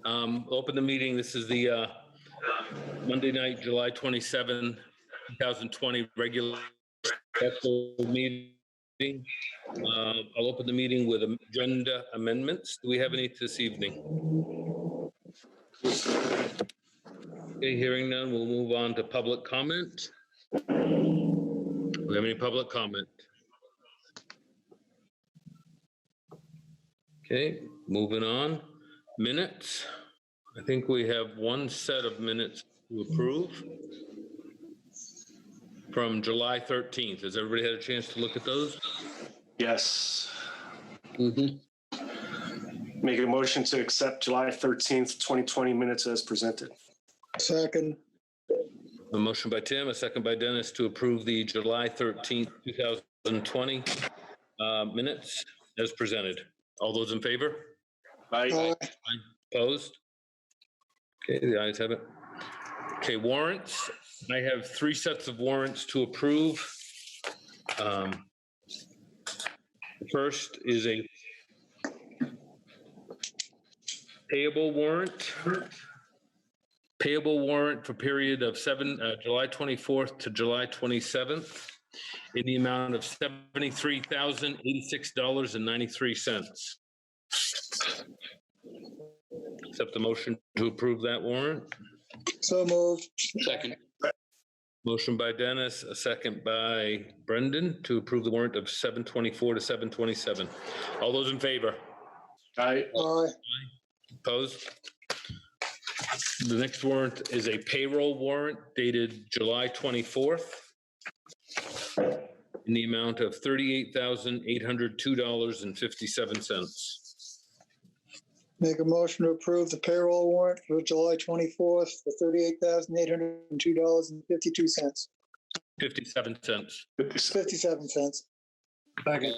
Open the meeting. This is the Monday night, July 27, 2020 regular special meeting. I'll open the meeting with agenda amendments. Do we have any this evening? Okay, hearing none, we'll move on to public comment. Do we have any public comment? Okay, moving on. Minutes. I think we have one set of minutes to approve from July 13th. Has everybody had a chance to look at those? Yes. Mm-hmm. Make a motion to accept July 13th, 2020 minutes as presented. Second. A motion by Tim, a second by Dennis to approve the July 13th, 2020 minutes as presented. All those in favor? Aye. Opposed? Okay, the ayes have it. Okay, warrants. I have 3 sets of warrants to approve. The first is a payable warrant. Payable warrant for period of July 24th to July 27th in the amount of $73,086.93. Accept the motion to approve that warrant. So moved. Second. Motion by Dennis, a second by Brendan to approve the warrant of 724 to 727. All those in favor? Aye. Aye. Opposed? The next warrant is a payroll warrant dated July 24th in the amount of $38,802.57. Make a motion to approve the payroll warrant for July 24th for $38,802.52. 57 cents. 57 cents. Second.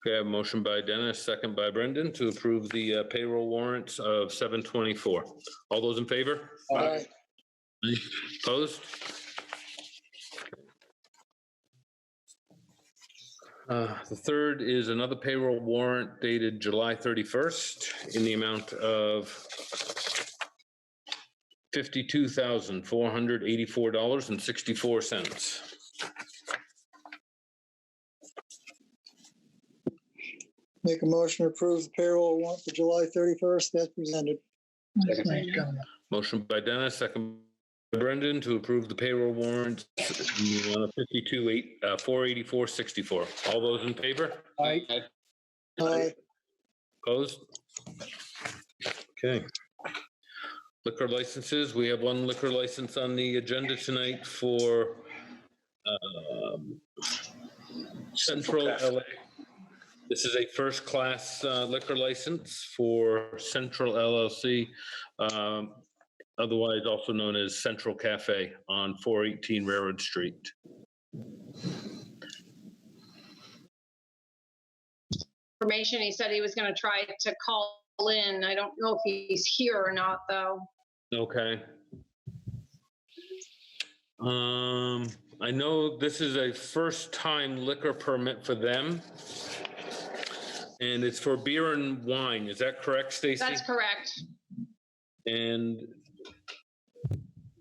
Okay, I have a motion by Dennis, second by Brendan to approve the payroll warrants of 724. All those in favor? Aye. Opposed? The third is another payroll warrant dated July 31st in the amount of $52,484.64. Make a motion to approve the payroll warrant for July 31st as presented. Motion by Dennis, second by Brendan to approve the payroll warrant in the amount of $484.64. All those in favor? Aye. Aye. Opposed? Okay. Liquor licenses. We have one liquor license on the agenda tonight for Central LA. This is a first-class liquor license for Central LLC, otherwise also known as Central Cafe on 418 Railroad Street. Information. He said he was going to try to call in. I don't know if he's here or not, though. Okay. I know this is a first-time liquor permit for them, and it's for beer and wine. Is that correct, Stacy? That's correct. And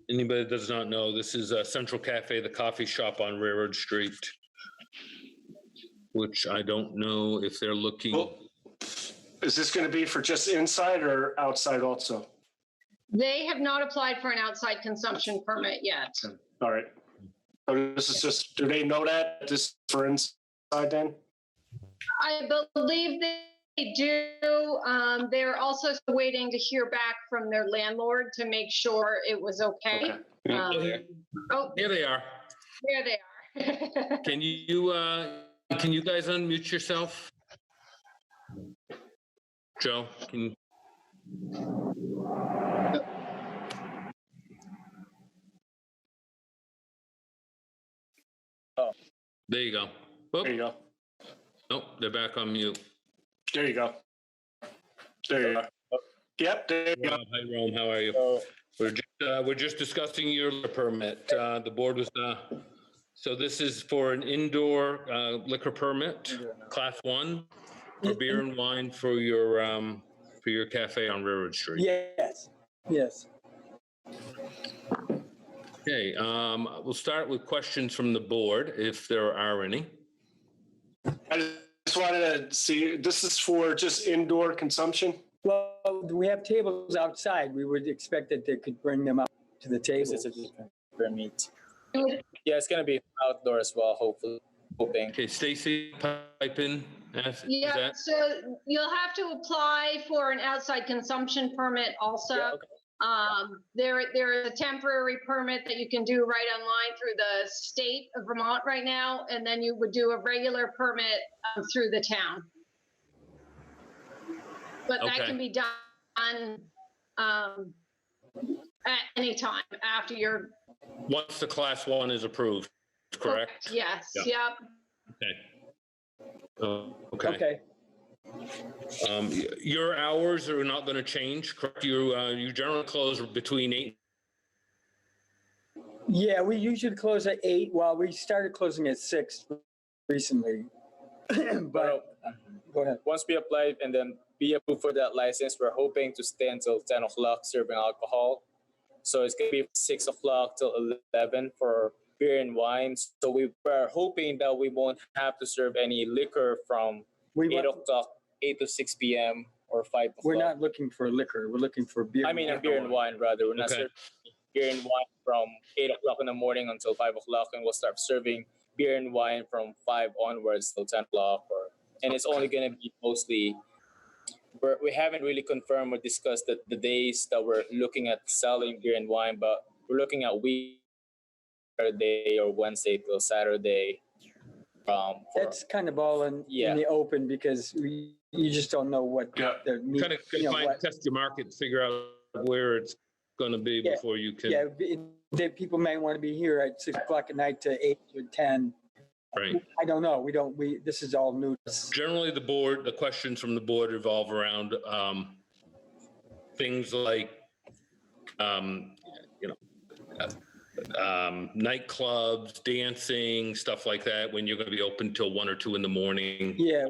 anybody that does not know, this is Central Cafe, the coffee shop on Railroad Street, which I don't know if they're looking. Well, is this going to be for just inside or outside also? They have not applied for an outside consumption permit yet. All right. So this is just, do they know that this is for inside then? I believe they do. They're also waiting to hear back from their landlord to make sure it was okay. Oh, Here they are. there they are. Can you guys unmute yourself? Joe, can you? There you go. Whoop. There you go. Nope, they're back on mute. There you go. There you go. Yep, there you go. Hi, Rome, how are you? We're just discussing your permit. The board was, so this is for an indoor liquor permit, class 1. for beer and wine for your cafe on Railroad Street? Yes, yes. Okay, we'll start with questions from the board, if there are any. I just wanted to see, this is for just indoor consumption? Well, we have tables outside. We would expect that they could bring them up to the This table. is a different permit. Yeah, it's gonna be outdoor as well, hopefully, hoping. Okay, Stacy, pipe in. Is Yeah, that- so you'll have to apply for an outside consumption permit also. Yeah, okay. There is a temporary permit that you can do right online through the state of Vermont right now, and then you would do a regular permit through the town. But that Okay. can be done at any time after you're. Once the class 1 is approved, correct? Yes, Yeah. yep. Okay. Okay. Okay. Your hours are not going to change, correct? You generally close between 8. Yeah, we usually close at 8. Well, we started closing at 6 recently. But go ahead. Once we apply and then be approved for that license, we're hoping to stay until 10 o'clock serving alcohol. So it's gonna be 6 o'clock till 11 for beer and wine. So we are hoping that we won't have to serve any liquor from We 8 want, o'clock, 8 to 6 p.m. or 5 o'clock. we're not looking for liquor. We're looking for beer. I mean, beer and wine rather. We're not Okay. serving beer and wine from 8 o'clock in the morning until 5 o'clock, and we'll start serving beer and wine from 5 onwards till 10 o'clock. And it's only going to be mostly, we haven't really confirmed or discussed the days that we're looking at selling beer and wine, but we're looking at Saturday or Wednesday till Saturday. That's kind of all in the open because you just don't know what Yeah. the need. Kind of test your market, figure out where it's going to be Yeah. before you can. Yeah, people may want to be here at 6 o'clock at night to 8 or 10. Right. I don't know. This is all new. Generally, the questions from the board revolve around things like, nightclubs, dancing, stuff like that, when you're going to be open till 1 or 2 in the morning. Yeah,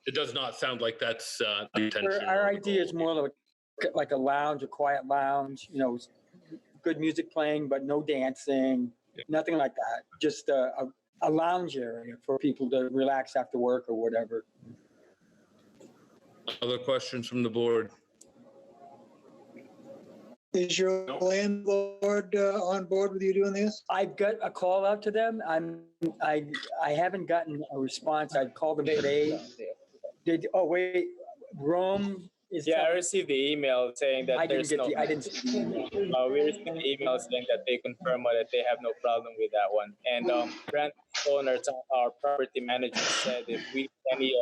It does not sound like that's the intention. our idea is more like a lounge, a quiet lounge, good music playing, but no dancing, nothing like that. Just a lounge area for people to relax after work or whatever. Other questions from the board? Is your landlord on board with you doing this? I've got a call out to them. I haven't gotten a response. I called them today. Rome is. Yeah, I received the email saying that I didn't there's get I didn't see the email. we received the email saying that they confirm that they have no problem with that one. And Brand owner, our property manager, said if we any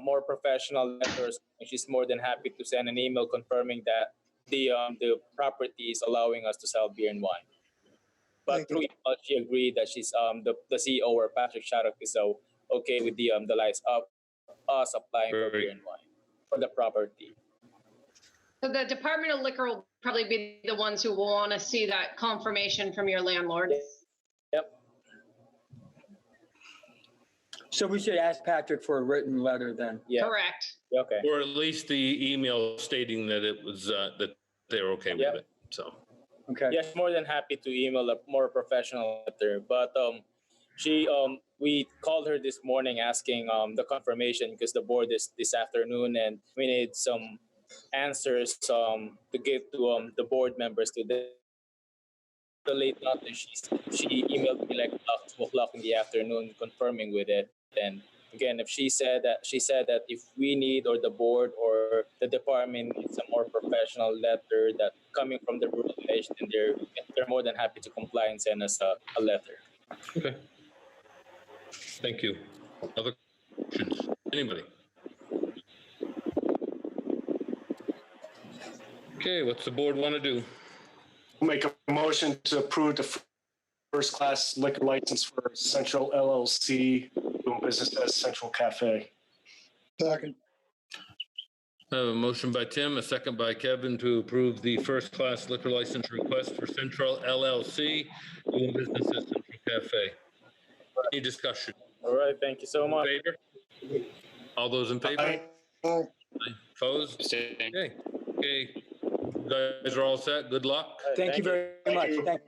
more professional letters, she's more than happy to send an email confirming that the property is allowing us to sell beer and wine. But Thank you. through email, she agreed that she's the CEO or Patrick Shattuck is okay with the lights up us applying for beer and wine for the property. So the Department of Liquor will probably be the ones who will want to see that confirmation from your landlord. Yep. So we should ask Patrick for a written letter then. Yeah. Correct. Okay. Or at least the email stating that it was, that they're okay with it, so. Okay. Yes, more than happy to email a more professional letter. But we called her this morning asking the confirmation because the board is this afternoon and we need some answers to give to the board members today. The late notice, she emailed me like 2 o'clock in the afternoon confirming with it. And again, if she said that if we need or the board or the department needs a more professional letter that coming from the rural village, then they're more than happy to comply and send us a letter. Okay. Thank you. Other questions? Anybody? Okay, what's the board want to do? Make a motion to approve the first-class liquor license for Central LLC, doing business as Central Cafe. Second. I have a motion by Tim, a second by Kevin to approve the first-class liquor license request for Central LLC, doing business as Central Cafe. Any discussion? All right, thank you so All much. in favor? All those in favor? Aye. Aye. Opposed? Abstain. Okay, okay. You guys are all set. Good luck. Thank you very much. you. Thank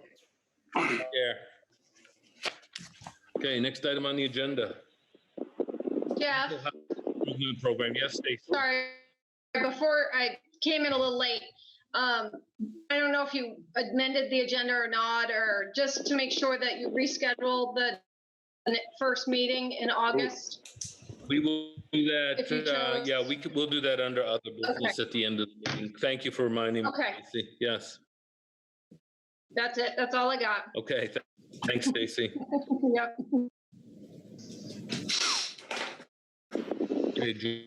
Yeah. Okay, next item on the agenda. Jeff, Improvement Program. Yes, Stacy. sorry, before I came in a little late. I don't know if you amended the agenda or not, or just to make sure that you reschedule the first meeting in August. We will do If you that. chose. Yeah, we'll do that under other business at the end of the meeting. Thank you for reminding me. Okay. Stacy. Yes. That's it. That's all I got. Okay. Thanks, Stacy. Yep. Okay, Joe,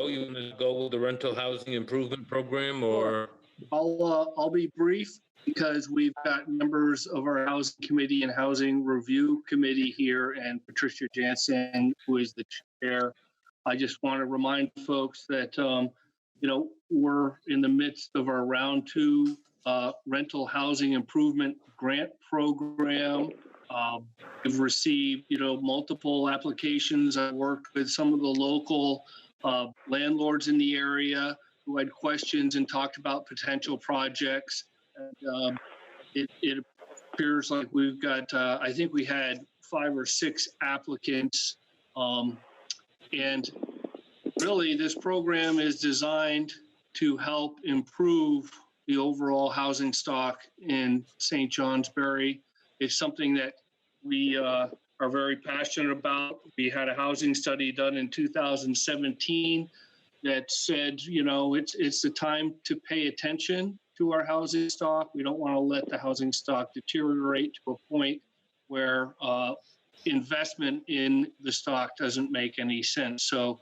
you want to go with the rental housing improvement program or? I'll be brief because we've got members of our housing committee and housing review committee here and Patricia Jansen, who is the chair. I just want to remind folks that, we're in the midst of our round 2 rental housing improvement grant program. We've received, multiple applications. I worked with some of the local landlords in the area who had questions and talked about potential projects. And, it appears like we've got, I think we had 5 or 6 applicants. And really, this program is designed to help improve the overall housing stock in St. Johnsbury. It's something that we are very passionate about. We had a housing study done in 2017 that said, it's the time to pay attention to our housing stock. We don't want to let the housing stock deteriorate to a point where investment in the stock doesn't make any sense. So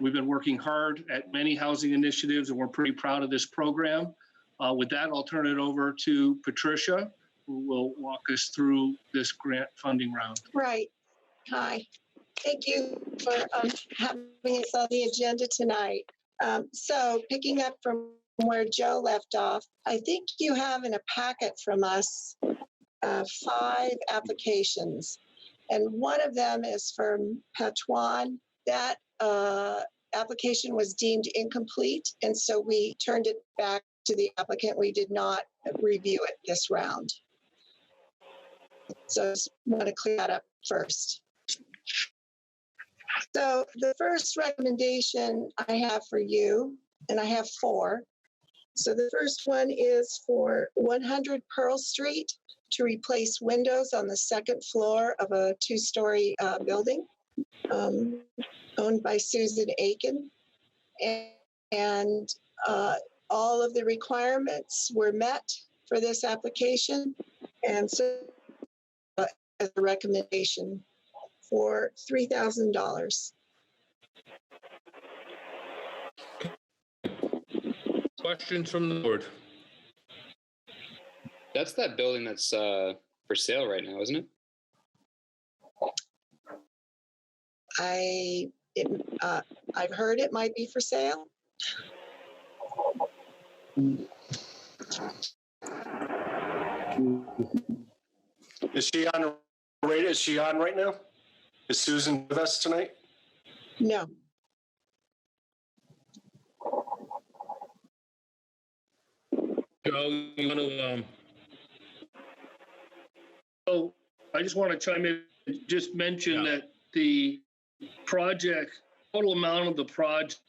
we've been working hard at many housing initiatives, and we're pretty proud of this program. With that, I'll turn it over to Patricia, who will walk us through this grant funding round. Right. Hi. Thank you for having us on the agenda tonight. So picking up from where Joe left off, I think you have in a packet from us 5 applications. And one of them is from Patuan. That application was deemed incomplete. And so we turned it back to the applicant. We did not review it this round. So I just want to clear that up first. So the first recommendation I have for you, and I have 4. So the first one is for 100 Pearl Street to replace windows on the 2nd floor of a 2-story building owned by Susan Aiken. And all of the requirements were met for this application. And so as a recommendation for $3,000. Questions from the board? That's that building that's for sale right now, isn't it? I've heard it might be for sale. Is she on radio? Is she on right now? Is Susan with us tonight? No. Joe, you want to, So I just want to chime in, just mention Yeah. that the project, total amount of the project,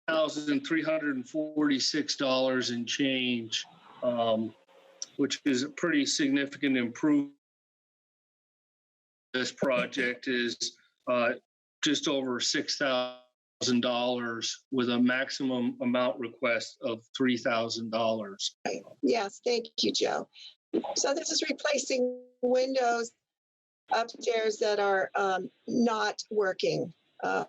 $1,346 and change, which is a pretty significant improvement. This project is just over $6,000 with a maximum amount request of $3,000. Yes, thank you, Joe. So this is replacing windows upstairs that are not working. Old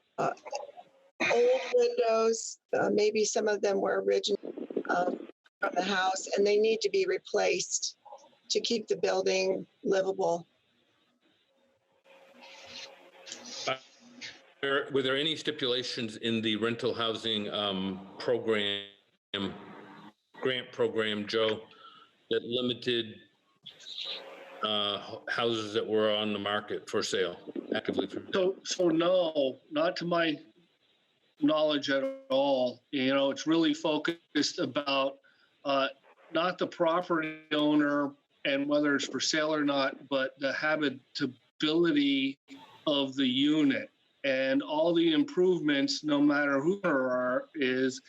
windows, maybe some of them were original from the house, and they need to be replaced to keep the building livable. were there any stipulations in the rental housing program, grant program, Joe, that limited houses that were on the market for sale, actively for sale? So no, not to my knowledge at all. You know, it's really focused about not the property owner and whether it's for sale or not, but the habitability of the unit. And all the improvements, no matter who there are, is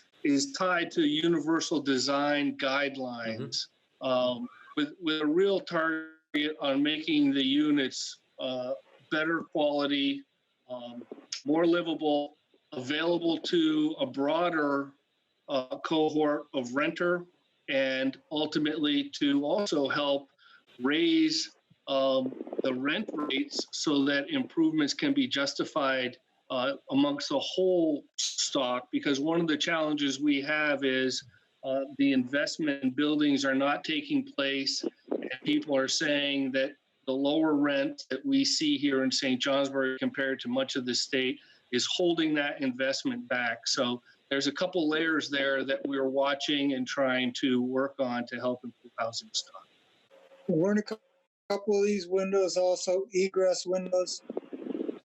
tied to universal design guidelines, with a real target on making the units better quality, more livable, available to a broader cohort of renter, and ultimately to also help raise the rent rates so that improvements can be justified amongst the whole stock. Because one of the challenges we have is the investment in buildings are not taking place, and people are saying that the lower rent that we see here in St. Johnsbury compared to much of the state is holding that investment back. So there's a couple layers there that we're watching and trying to work on to help improve housing stock. Weren't a couple of these windows also egress windows?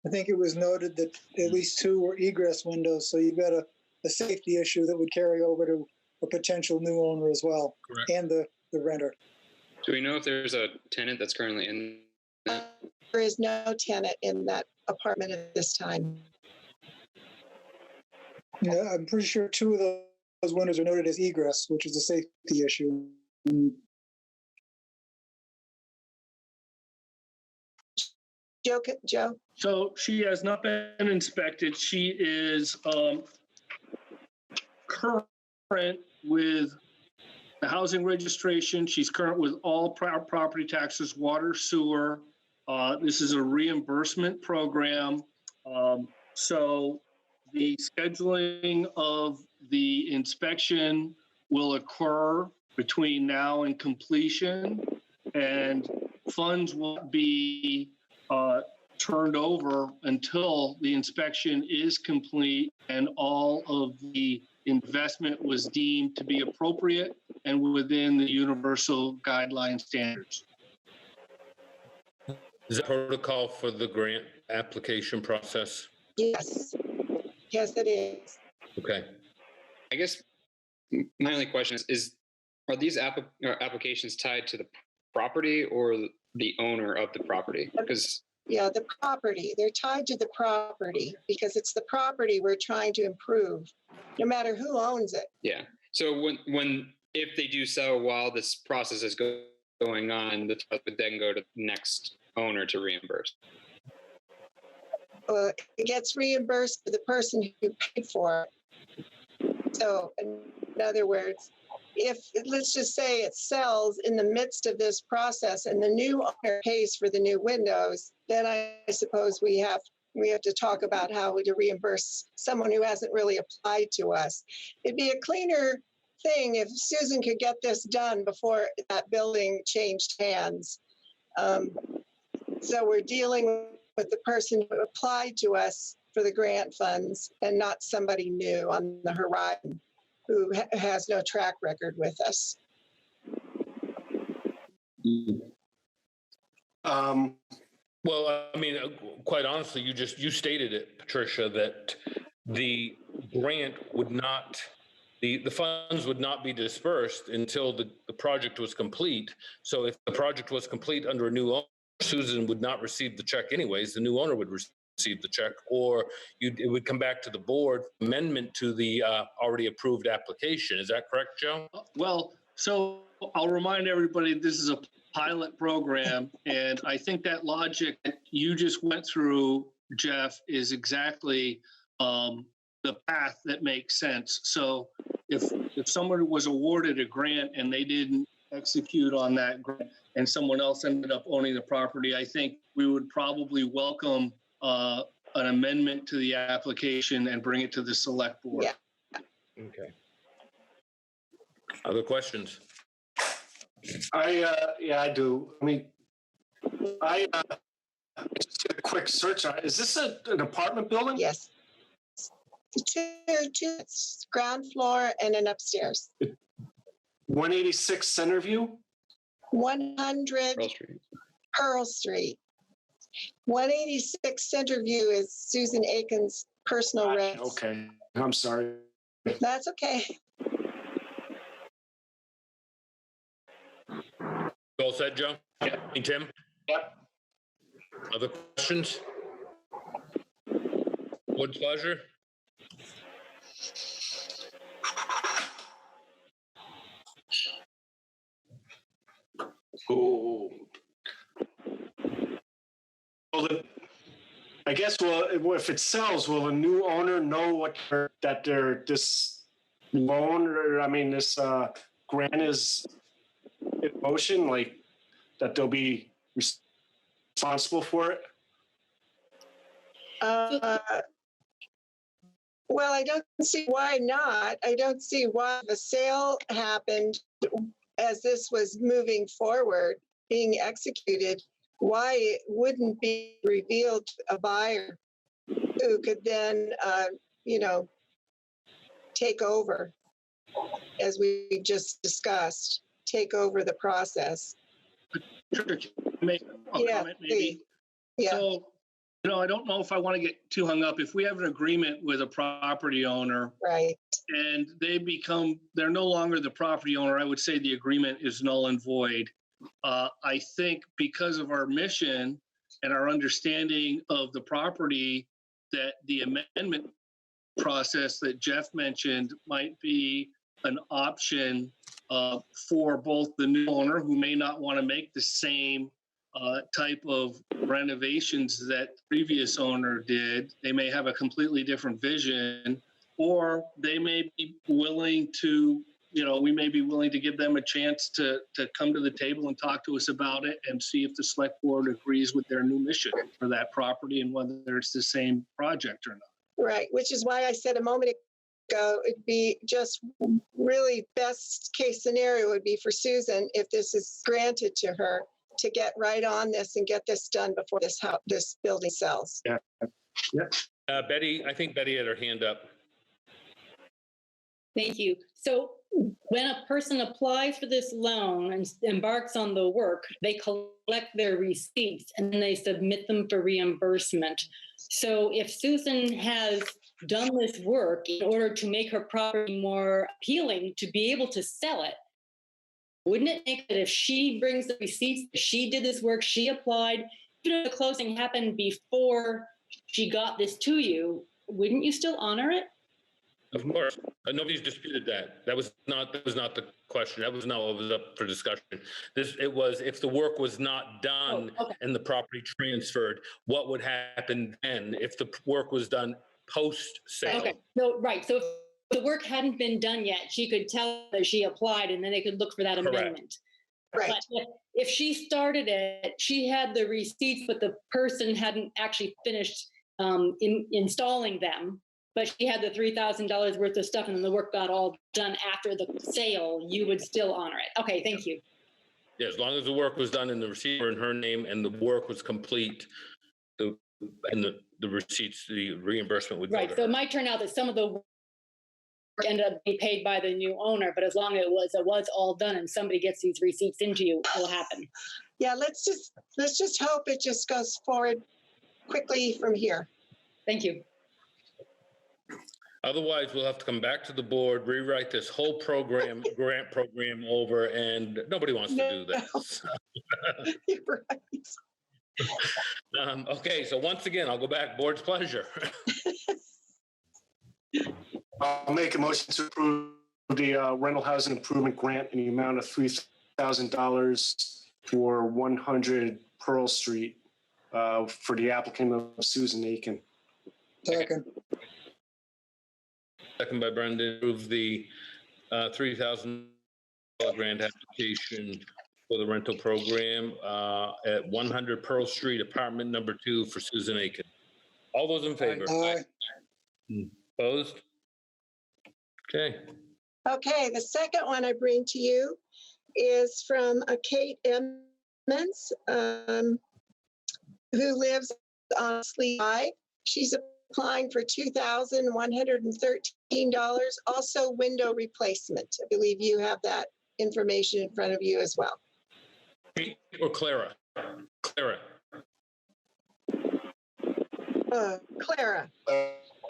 I think it was noted that at least 2 were egress windows, so you've got a safety issue that would carry over to a potential new owner as well. Correct. And the renter. Do we know if there's a tenant that's currently in? There is no tenant in that apartment at this time. Yeah, I'm pretty sure 2 of those windows are noted as egress, which is a safety issue. Joe? So she has not been inspected. She is current with the housing registration. She's current with all property taxes, water, sewer. This is a reimbursement program. So the scheduling of the inspection will occur between now and completion, and funds won't be turned over until the inspection is complete and all of the investment was deemed to be appropriate and within the universal guideline standards. Is that protocol for the grant application process? Yes. Yes, it is. Okay. I guess my only question is are these applications tied to the property or the owner of the property? Because Yeah, the property. They're tied to the property because it's the property we're trying to improve, no matter who owns it. yeah. So if they do sell while this process is going on, the trust would then go to the next owner to reimburse. It gets reimbursed to the person who paid for it. So, in other words, if let's just say it sells in the midst of this process and the new owner pays for the new windows, then I suppose we have to talk about how to reimburse someone who hasn't really applied to us. It'd be a cleaner thing if Susan could get this done before that building changed hands. So we're dealing with the person who applied to us for the grant funds and not somebody new on the horizon who has no track record with us. Well, I mean, quite honestly, you stated it, Patricia, that the grant would not, the funds would not be dispersed until the project was complete. So if the project was complete under a new owner, Susan would not receive the check anyways. The new owner would receive the check, or it would come back to the board amendment to the already approved application. Is that correct, Joe? Well, so I'll remind everybody, this is a pilot program, and I think that logic that you just went through, Jeff, is exactly the path that makes sense. So if someone was awarded a grant and they didn't execute on that grant and someone else ended up owning the property, I think we would probably welcome an amendment to the application and bring it to the select board. Yeah. Okay. Other questions? I do. I mean, I just did a quick search on it. Is this an apartment building? Yes. Two ground floor and an upstairs. 186 Centerview? 100 Pearl Street. Pearl Street. 186 Centerview is Susan Aiken's personal res. Okay, I'm sorry. That's okay. All set, Joe? Yeah. And Tim? Yep. Other questions? Board's pleasure? Oh. Well, I guess, well, if it sells, will a new owner know that this loan, or, I mean, this grant is in motion, like, that they'll be responsible for it? Well, I don't see why not. I don't see why the sale happened as this was moving forward, being executed, why it wouldn't be revealed to a buyer who could then, take over, as we just discussed, take over the process. Make a Yeah, comment, maybe. Yeah. So, I don't know if I want to get too hung up. If we have an agreement with a property owner Right. and they're no longer the property owner, I would say the agreement is null and void. I think because of our mission and our understanding of the property, that the amendment process that Jeff mentioned might be an option for both the new owner, who may not want to make the same type of renovations that previous owner did. They may have a completely different vision, or they may be willing to, we may be willing to give them a chance to come to the table and talk to us about it and see if the select board agrees with their new mission for that property and whether it's the same project or not. Right, which is why I said a moment ago, it'd be just really best case scenario would be for Susan, if this is granted to her, to get right on this and get this done before this building sells. Yeah. Betty, I think Betty had her hand up. Thank you. So when a person applies for this loan and embarks on the work, they collect their receipts and then they submit them for reimbursement. So if Susan has done this work in order to make her property more appealing to be able to sell it, wouldn't it make that if she brings the receipts, she did this work, she applied, even if the closing happened before she got this to you, wouldn't you still honor it? Of course, nobody's disputed that. That was not the question. That was not what was up for discussion. It was if the work was not done and the property transferred, what would happen then if the work was done post-sale? Okay, so right. So if the work hadn't been done yet, she could tell that she applied and then they could look for that amendment. Right. But if she started it, she had the receipts, but the person hadn't actually finished installing them, but she had the $3,000 worth of stuff and then the work got all done after the sale, you would still honor it. Okay, thank you. Yeah, as long as the work was done in the receipt or in her name and the work was complete, the receipts, the reimbursement would go to Right, so her. it might turn out that some of the work ended up being paid by the new owner, but as long as it was all done and somebody gets these receipts into you, it'll happen. Yeah, let's just hope it just goes forward quickly from here. Thank you. Otherwise, we'll have to come back to the board, rewrite this whole program, grant program over, and nobody wants to do that. You're right. Okay, so once again, I'll go back, board's pleasure. I'll make a motion to approve the rental housing improvement grant in the amount of $3,000 for 100 Pearl Street for the applicant of Susan Aiken. Second. Second by Brendan, approve the $3,000 grant application for the rental program at 100 Pearl Street, apartment number 2 for Susan Aiken. All those in favor? Aye. Opposed? Okay. Okay, the second one I bring to you is from Kate Emmons, who lives on Slee High. She's applying for $2,113, also window replacement. I believe you have that information in front of you as well. Kate or Clara? Clara. Clara.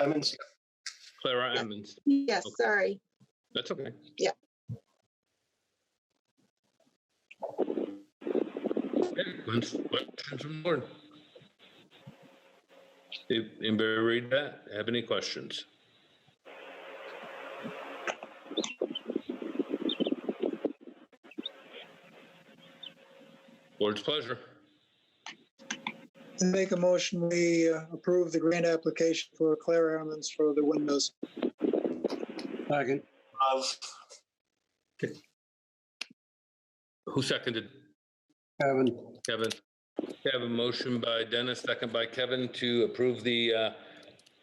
Emmons. Clara Yeah. Emmons. Yes, Okay. sorry. That's okay. Yeah. Okay, questions from the board? Anybody read that? Have any questions? Board's pleasure. Make a motion, we approve the grant application for Clara Emmons for the windows. Second. Who seconded? Kevin. Kevin. We have a motion by Dennis, second by Kevin to approve the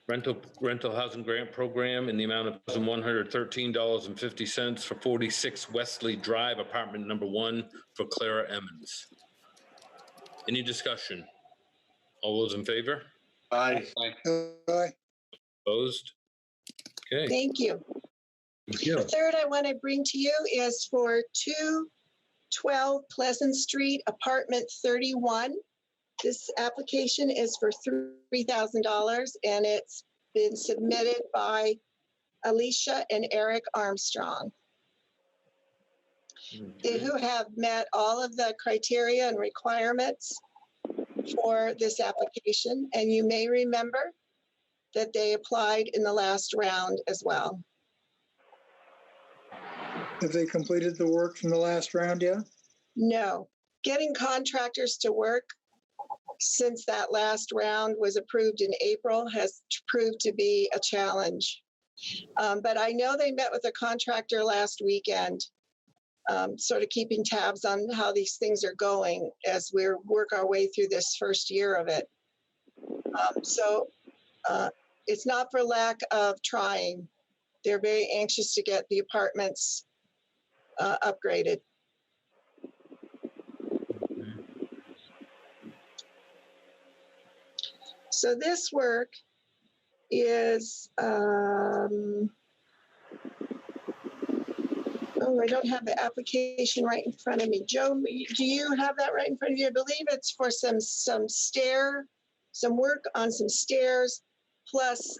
rental housing grant program in the amount of $113.50 for 46 Wesley Drive, apartment number 1 for Clara Emmons. Any discussion? All those in favor? Aye. Aye. Opposed? Okay. Thank you. Thank you. The third I want to bring to you is for 212 Pleasant Street, apartment 31. This application is for $3,000 and it's been submitted by Alicia and Eric Armstrong, who have met all of the criteria and requirements for this application. And you may remember that they applied in the last round as well. Have they completed the work from the last round yet? No, getting contractors to work since that last round was approved in April has proved to be a challenge. But I know they met with a contractor last weekend, sort of keeping tabs on how these things are going as we work our way through this first year of it. So it's not for lack of trying. They're very anxious to get the apartments upgraded. So this work is, oh, I don't have the application right in front of me. Joe, do you have that right in front of you? I believe it's for some work on some stairs, plus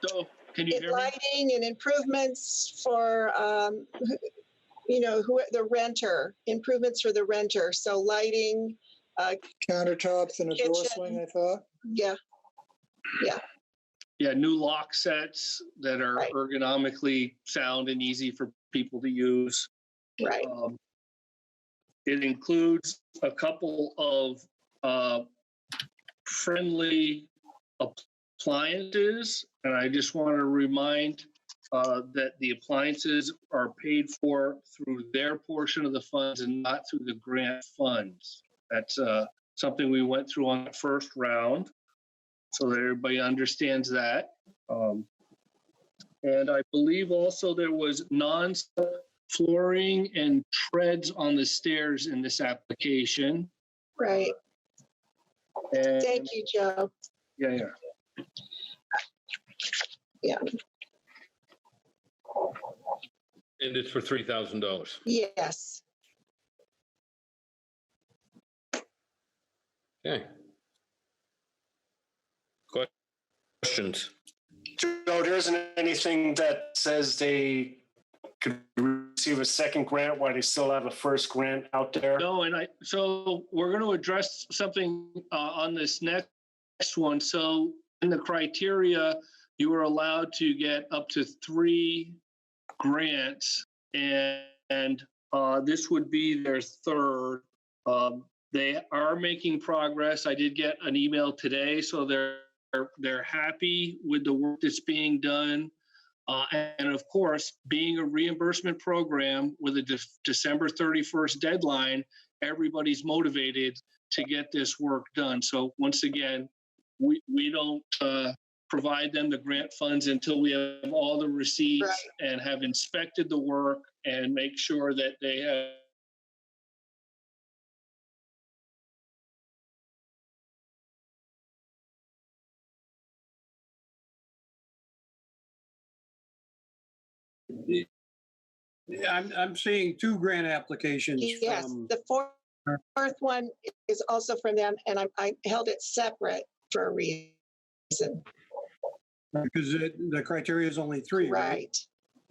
So can you hear me? lighting and improvements for, the renter, improvements for the renter. So lighting, Countertops and a door Kitchen. swing, I thought. yeah, Yeah, new lock sets that are Right. ergonomically sound and easy for people to use. right. It includes a couple of friendly appliances, and I just want to remind that the appliances are paid for through their portion of the funds and not through the grant funds. That's something we went through on the first round, so that everybody understands that. And I believe also there was flooring and treads on the stairs in this application. Right. And Thank you, Joe. yeah. Yeah. And it's for $3,000. Yes. Okay. Questions? Joe, there isn't anything that says they could receive a second grant while they still have a first grant out there? No, so we're going to address something on this next one. So in the criteria, you are allowed to get up to 3 grants, and this would be their third. They are making progress. I did get an email today, so they're happy with the work that's being done. And of course, being a reimbursement program with a December 31st deadline, everybody's motivated to get this work done. So once again, we don't provide them the grant funds until we have all the receipts and have inspected the work and make sure that they have I'm seeing 2 grant applications Yes. from The Fourth one is also from them, and I held it separate for a reason. Because the criteria is only three, right? Right.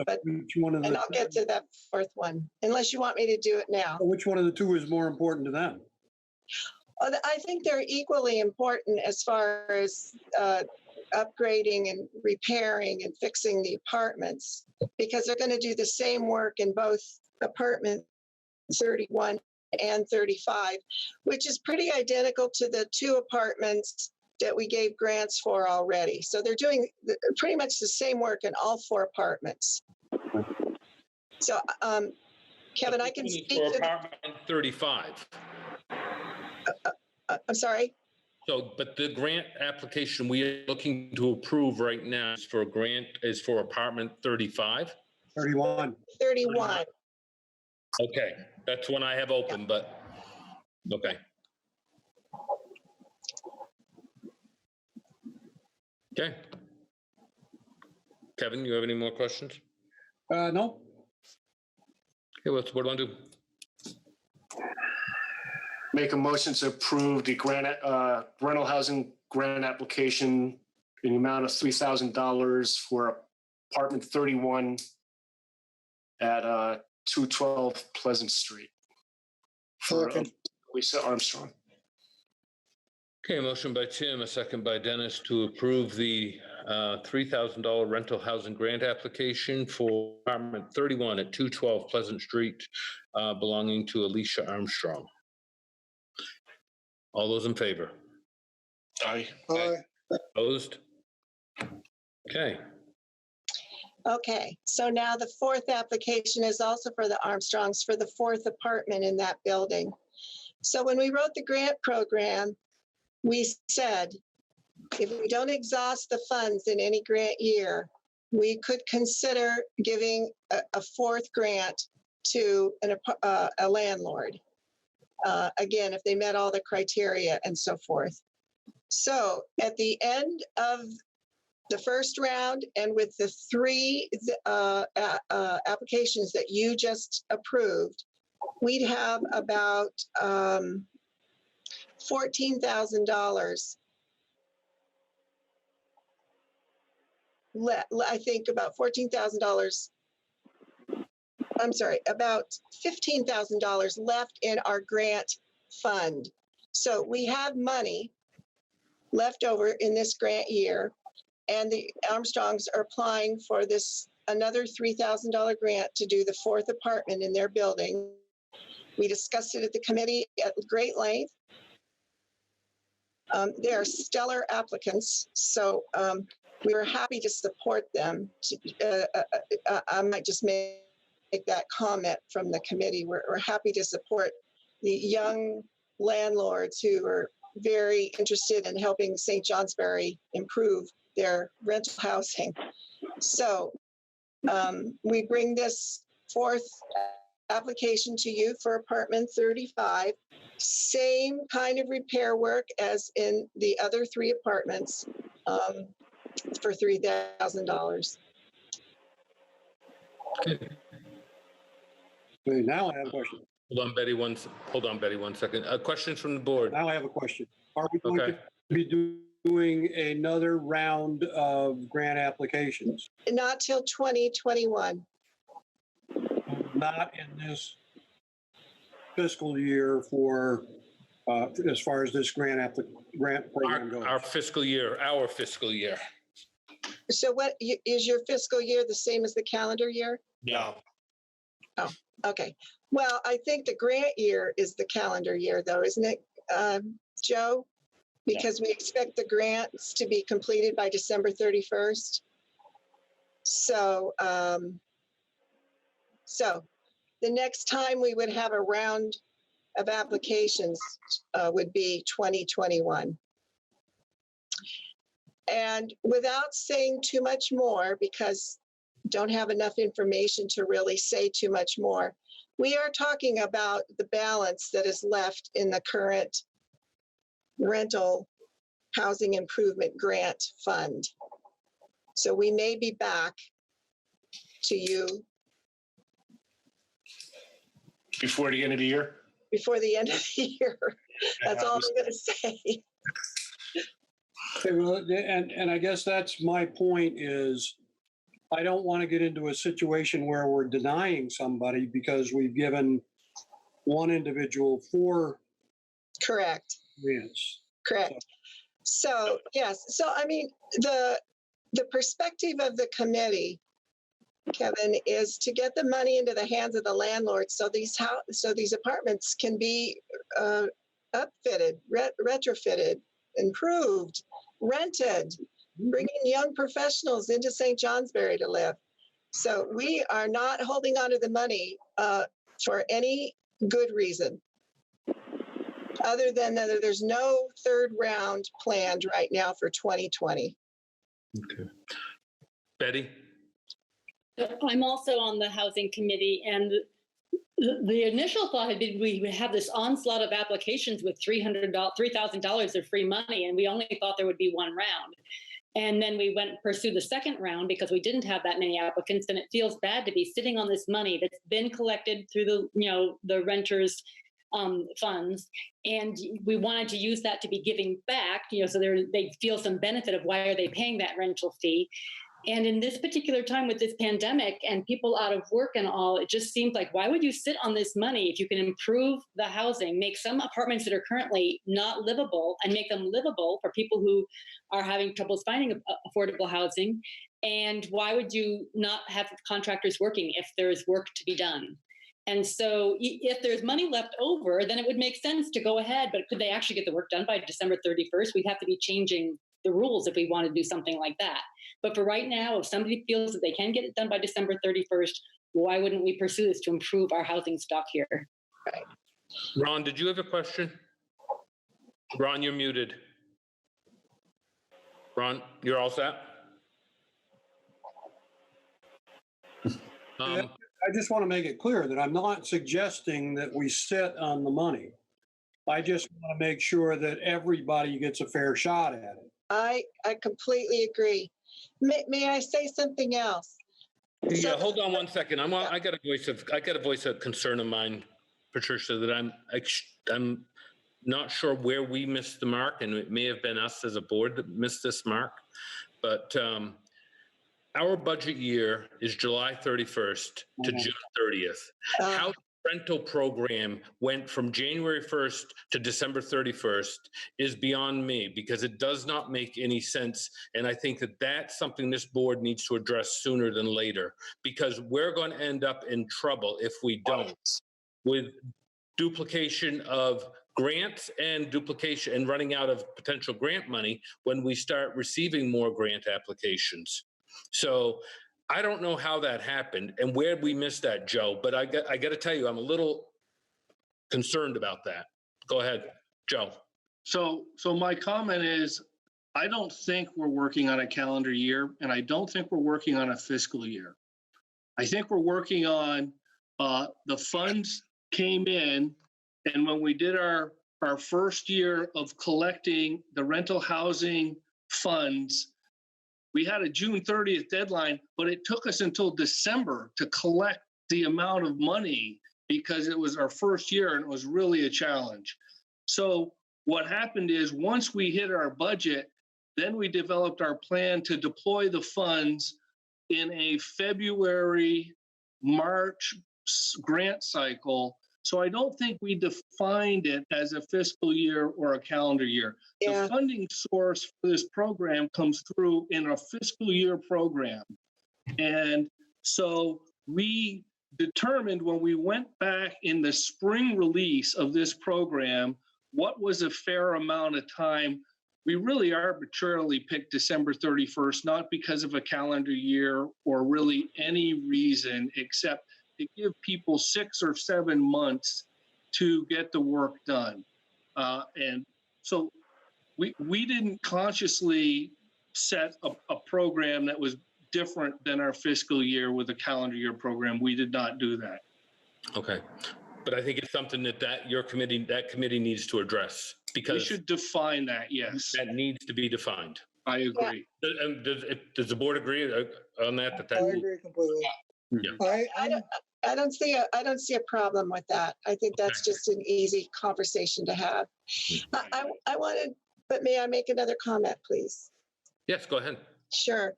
But, Which one of and the, I'll get to that fourth one, unless you want me to do it now. which one of the two is more important to them? I think they're equally important as far as upgrading and repairing and fixing the apartments, because they're going to do the same work in both apartment 31 and 35, which is pretty identical to the two apartments that we gave grants for already. So they're doing pretty much the same work in all four apartments. So, Kevin, I can speak For to, apartment 35. I'm sorry. So, but the grant application we are looking to approve right now is for a grant, is for apartment 35? 31. 31. Okay, that's one I have open, but, okay. Okay. Kevin, you have any more questions? No, Okay, what's the board want to do? Make a motion to approve the grant, rental housing grant application in the amount of $3,000 for apartment 31 at 212 Pleasant Street. For Second. Lisa Armstrong. Okay, a motion by Tim, a second by Dennis to approve the $3,000 rental housing grant application for apartment 31 at 212 Pleasant Street, belonging to Alicia Armstrong. All those in favor? Aye. Aye. Opposed? Okay, Okay, so now the fourth application is also for the Armstrongs for the fourth apartment in that building. So when we wrote the grant program, we said, if we don't exhaust the funds in any grant year, we could consider giving a fourth grant to a landlord. Again, if they met all the criteria and so forth. So at the end of the first round, and with the three applications that you just approved, we'd have about $14,000. I think about $14,000. I'm sorry, about $15,000 left in our grant fund. So we have money left over in this grant year, and the Armstrongs are applying for this another $3,000 grant to do the fourth apartment in their building. We discussed it at the committee at great length. They are stellar applicants, so we were happy to support them. I might just make that comment from the committee. We're happy to support the young landlords who are very interested in helping St. Johnsbury improve their rental housing. So we bring this fourth application to you for apartment 35. Same kind of repair work as in the other three apartments for $3,000. Okay, now I have a question. hold on, Betty, one second. Questions from the board? Now I have a question. Are we going Okay. to be doing another round of grant applications? Not till 2021. Not in this fiscal year for, as far as this grant program goes? Our fiscal year. So what is your fiscal year the same as the calendar year? No. Okay. Well, I think the grant year is the calendar year though, isn't it, Joe? Because we expect the grants to be completed by December 31st. So, so the next time we would have a round of applications would be 2021. And without saying too much more, because don't have enough information to really say too much more, we are talking about the balance that is left in the current rental housing improvement grant fund. So we may be back to you Before the end of the year? before the end of the year. That's all I'm gonna say. Okay, well, and I guess that's my point is, I don't want to get into a situation where we're denying somebody because we've given one individual 4 Correct, grants. correct. So, yes, so I mean, the perspective of the committee, Kevin, is to get the money into the hands of the landlords so these apartments can be upfitted, retrofitted, improved, rented, bringing young professionals into St. Johnsbury to live. So we are not holding on to the money for any good reason, other than that there's no third round planned right now for 2020. Okay. Betty? I'm also on the housing committee, and the initial thought had been we would have this onslaught of applications with $3,000 of free money, and we only thought there would be one round. And then we went and pursued the second round because we didn't have that many applicants, and it feels bad to be sitting on this money that's been collected through the renters' funds, and we wanted to use that to be giving back, so they feel some benefit of why are they paying that rental fee. And in this particular time with this pandemic and people out of work and all, it just seems like, why would you sit on this money if you can improve the housing, make some apartments that are currently not livable and make them livable for people who are having troubles finding affordable housing? And why would you not have contractors working if there's work to be done? And so if there's money left over, then it would make sense to go ahead. But could they actually get the work done by December 31st? We'd have to be changing the rules if we want to do something like that. But for right now, if somebody feels that they can get it done by December 31st, why wouldn't we pursue this to improve our housing stock here? Right. Ron, did you have a question? Ron, you're muted. Ron, you're all set? I just want to make it clear that I'm not suggesting that we sit on the money. I just want to make sure that everybody gets a fair shot at it. I completely agree. May I say something else? Yeah, hold on one second. I got a voice of concern of mine, Patricia, that I'm not sure where we missed the mark, and it may have been us as a board that missed this mark. But our budget year is July 31st to June 30th. How the rental program went from January 1st to December 31st is beyond me, because it does not make any sense. And I think that that's something this board needs to address sooner than later, because we're going to end up in trouble if we don't, with duplication of grants and duplication and running out of potential grant money when we start receiving more grant applications. So I don't know how that happened and where we missed that, Joe, but I got to tell you, I'm a little concerned about that. Go ahead, Joe. So my comment is, I don't think we're working on a calendar year, and I don't think we're working on a fiscal year. I think we're working on the funds came in, and when we did our first year of collecting the rental housing funds, we had a June 30th deadline, but it took us until December to collect the amount of money because it was our first year and it was really a challenge. So what happened is, once we hit our budget, then we developed our plan to deploy the funds in a February, March grant cycle. So I don't think we defined it as a fiscal year or a calendar year. Yeah. The funding source for this program comes through in a fiscal year program. And so we determined, when we went back in the spring release of this program, what was a fair amount of time. We really arbitrarily picked December 31st, not because of a calendar year or really any reason except to give people 6 or 7 months to get the work done. And so we didn't consciously set a program that was different than our fiscal year with a calendar year program. We did not do that. Okay. But I think it's something that committee needs to address, because we should define that. Yes. That needs to be defined. I agree. Does the board agree on that? I agree completely. Yeah. I don't see a problem with that. I think that's just an easy conversation to have. I wanted, but may I make another comment, please? Yes, go ahead. Sure.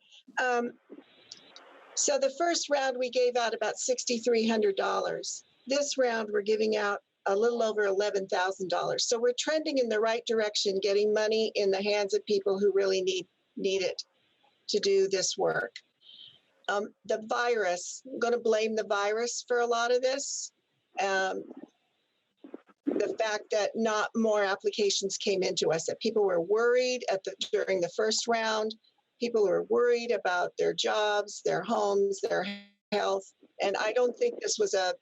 So the first round, we gave out about $6,300. This round, we're giving out a little over $11,000. So we're trending in the right direction, getting money in the hands of people who really need it to do this work. The virus, I'm going to blame the virus for a lot of this. The fact that not more applications came into us, that people were worried during the first round. People were worried about their jobs, their homes, their health. And I don't think this was a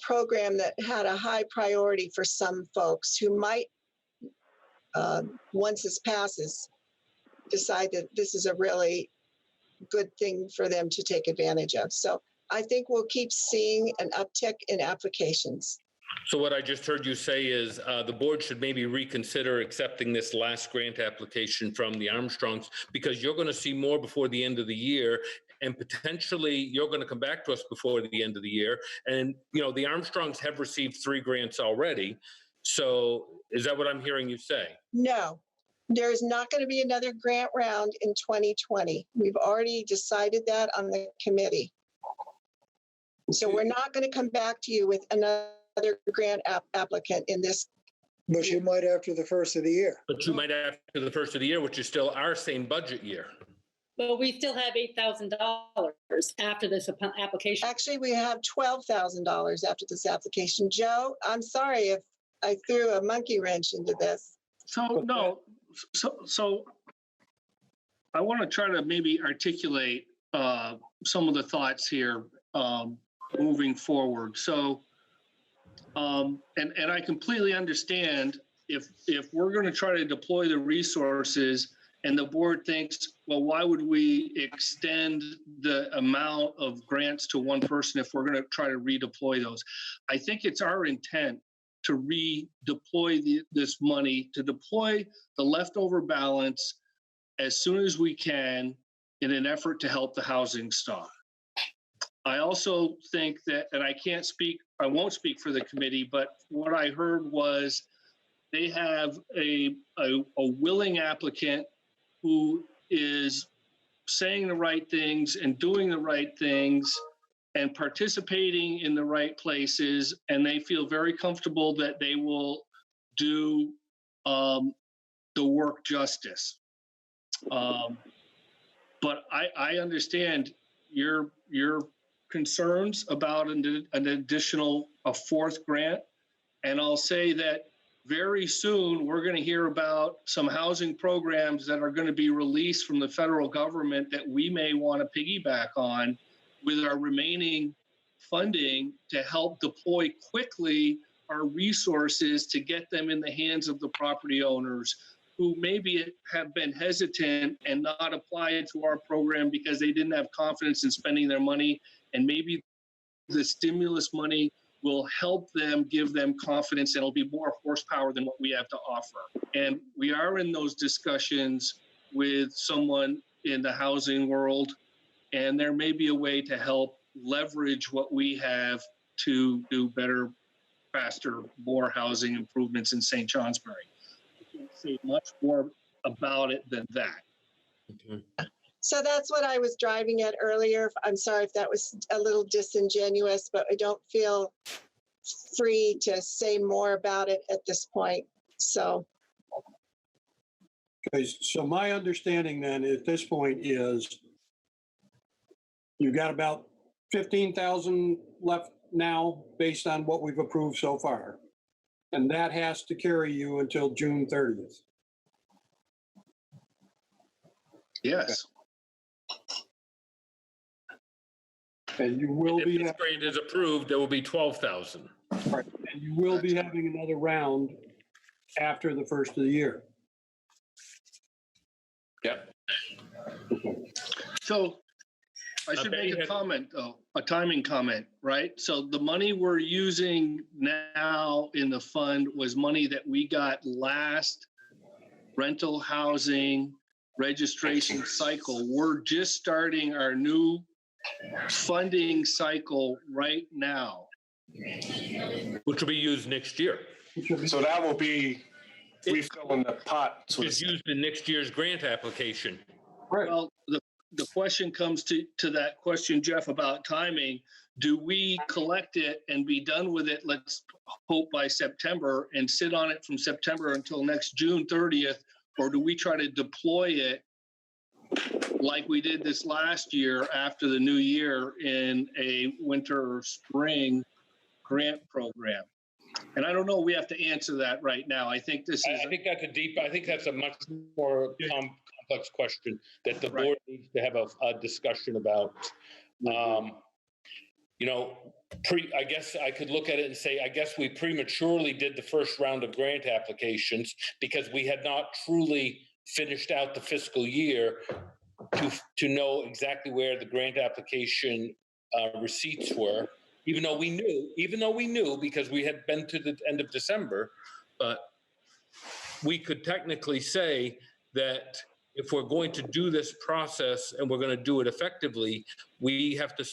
program that had a high priority for some folks who might, once this passes, decide that this is a really good thing for them to take advantage of. So I think we'll keep seeing an uptick in applications. So what I just heard you say is the board should maybe reconsider accepting this last grant application from the Armstrongs, because you're going to see more before the end of the year, and potentially you're going to come back to us before the end of the year. And, you know, the Armstrongs have received 3 grants already. So is that what I'm hearing you say? No, there's not going to be another grant round in 2020. We've already decided that on the committee. So we're not going to come back to you with another grant applicant in this. But you might after the first of the year. But you might after the first of the year, which is still our same budget year. But we still have $8,000 after this application. Actually, we have $12,000 after this application. Joe, I'm sorry if I threw a monkey wrench into this. So I want to try to maybe articulate some of the thoughts here moving forward. So, and I completely understand if we're going to try to deploy the resources and the board thinks, well, why would we extend the amount of grants to one person if we're going to try to redeploy those? I think it's our intent to redeploy this money, to deploy the leftover balance as soon as we can in an effort to help the housing stock. I also think that, and I won't speak for the committee, but what I heard was they have a willing applicant who is saying the right things and doing the right things and participating in the right places, and they feel very comfortable that they will do the work justice. But I understand your concerns about an additional, a 4th grant, and I'll say that very soon we're going to hear about some housing programs that are going to be released from the federal government that we may want to piggyback on with our remaining funding to help deploy quickly our resources to get them in the hands of the property owners who maybe have been hesitant and not applied to our program because they didn't have confidence in spending their money. And maybe the stimulus money will help them, give them confidence, and it'll be more horsepower than what we have to offer. And we are in those discussions with someone in the housing world, and there may be a way to help leverage what we have to do better, faster, more housing improvements in St. Johnsbury. I can't say much more about it than that. Okay. So that's what I was driving at earlier. I'm sorry if that was a little disingenuous, but I don't feel free to say more about it at this point. So. Okay, so my understanding then at this point is you've got about 15,000 left now based on what we've approved so far. And that has to carry you until June 30th. Yes. And you will If be, this grant is approved, there will be 12,000. right, and you will be having another round after the first of the year. Yep. So I should Okay, make a comment, though, a timing comment, right? So the money we're using now in the fund was money that we got last rental housing registration cycle. We're just starting our new funding cycle right now. Which will be used next year. So that will be refilling the pot. So to It's speak. used in next year's grant application. Well, the question comes to that question, Jeff, about timing. Do we collect it and be done with it, let's hope by September, and sit on it from September until next June 30th? Or do we try to deploy it like we did this last year after the new year in a winter or spring grant program? And I don't know, we have to answer that right now. I think this is. I think that's a much more complex question that the board needs to have a discussion about. You know, I guess I could look at it and say, I guess we prematurely did the first round of grant applications because we had not truly finished out the fiscal year to know exactly where the grant application receipts were, even though we knew because we had been to the end of December. But we could technically say that if we're going to do this process and we're going to do it effectively, we have to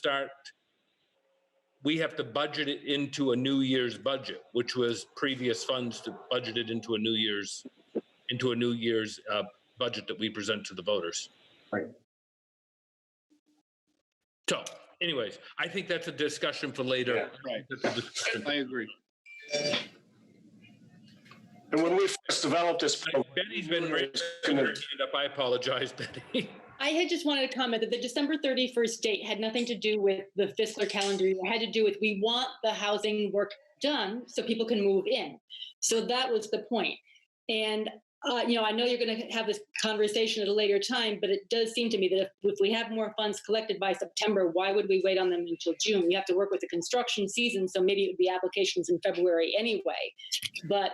budget it into a New Year's budget, which was previous funds to budget it into a New Year's budget that we present to the voters. Right. So anyways, I think that's a discussion for later. Yeah, right. I agree. And when we first developed this program, Betty's been raising her hand up. I apologize, Betty. I had just wanted to comment that the December 31st date had nothing to do with the fiscal calendar year. It had to do with, we want the housing work done so people can move in. So that was the point. And, you know, I know you're going to have this conversation at a later time, but it does seem to me that if we have more funds collected by September, why would we wait on them until June? You have to work with the construction season, so maybe it would be applications in February anyway. But,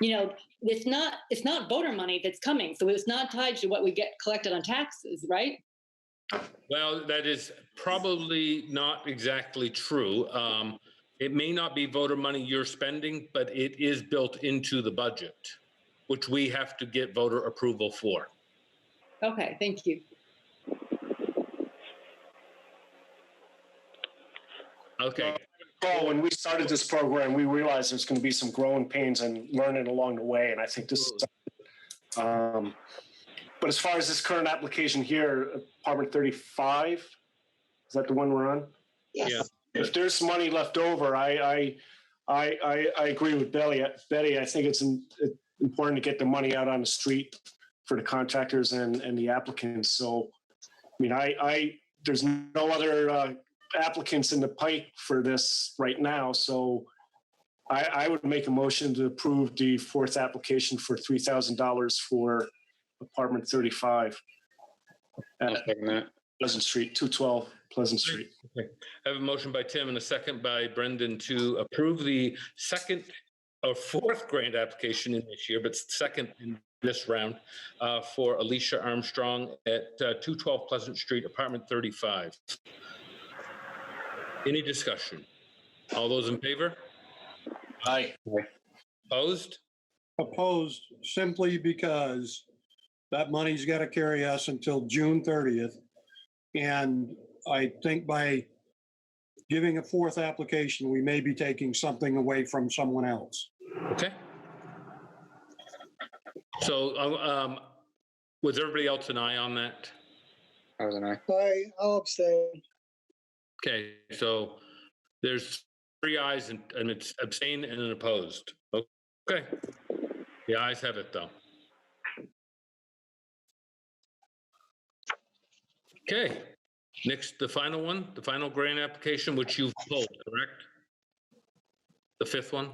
you know, it's not voter money that's coming, so it's not tied to what we get collected on taxes, right? Well, that is probably not exactly true. It may not be voter money you're spending, but it is built into the budget, which we have to get voter approval for. Okay, thank you. Okay. Paul, when we started this program, we realized there's going to be some growing pains and learning along the way. And I think this is, but as far as this current application here, Apartment 35, is that the one we're on? Yes. Yeah. If there's money left over, I agree with Betty. I think it's important to get the money out on the street for the contractors and the applicants. So, I mean, there's no other applicants in the pike for this right now. So I would make a motion to approve the fourth application for $3,000 for Apartment 35 I'll at second that. Pleasant Street, 212 Pleasant Street. Okay. I have a motion by Tim and a second by Brendan to approve the second or fourth grant application in this year, but second in this round for Alicia Armstrong at 212 Pleasant Street, Apartment 35. Any discussion? All those in favor? Aye. Opposed? Opposed simply because that money's got to carry us until June 30th. And I think by giving a fourth application, we may be taking something away from someone else. Okay. So was everybody else an aye on that? I was an aye. I'll abstain. Okay, so there's 3 ayes and it's abstain and an opposed. Okay. The ayes have it though. Okay, next, the final one, the final grant application, which you've pulled, correct? The fifth one?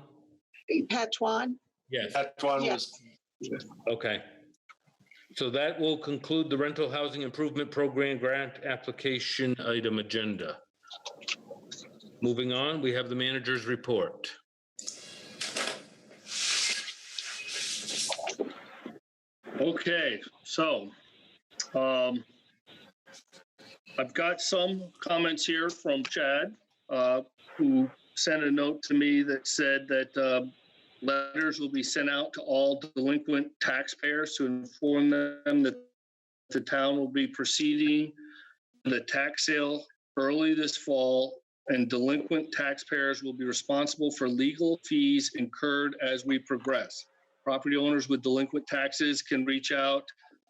Patuan? Yes. That one was, Okay. So that will conclude the Rental Housing Improvement Program grant application item agenda. Moving on, we have the manager's report. Okay, so I've got some comments here from Chad, who sent a note to me that said that letters will be sent out to all delinquent taxpayers to inform them that the town will be proceeding the tax sale early this fall, and delinquent taxpayers will be responsible for legal fees incurred as we progress. Property owners with delinquent taxes can reach out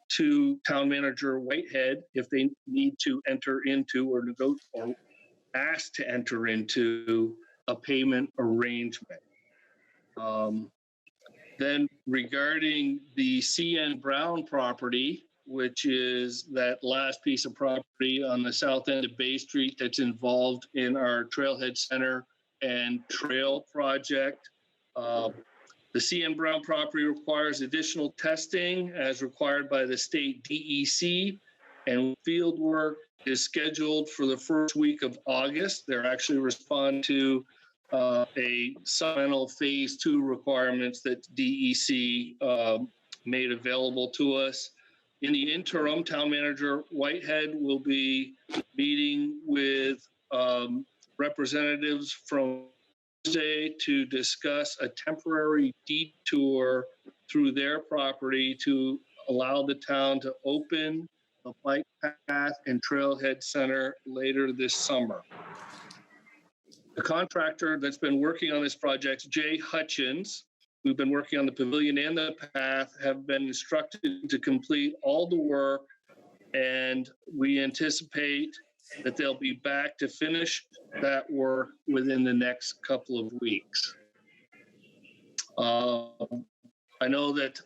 to Town Manager Whitehead if they need to enter into or ask to enter into a payment arrangement. Then regarding the CN Brown property, which is that last piece of property on the south end of Bay Street that's involved in our Trailhead Center and Trail project. The CN Brown property requires additional testing as required by the state DEC, and field work is scheduled for the first week of August. They're actually responding to a supplemental phase 2 requirements that DEC made available to us. In the interim, Town Manager Whitehead will be meeting with representatives from Tuesday to discuss a temporary detour through their property to allow the town to open the bike path and trailhead center later this summer. The contractor that's been working on this project, Jay Hutchins, who've been working on the pavilion and the path, have been instructed to complete all the work, and we anticipate that they'll be back to finish that work within the next couple of weeks. I know that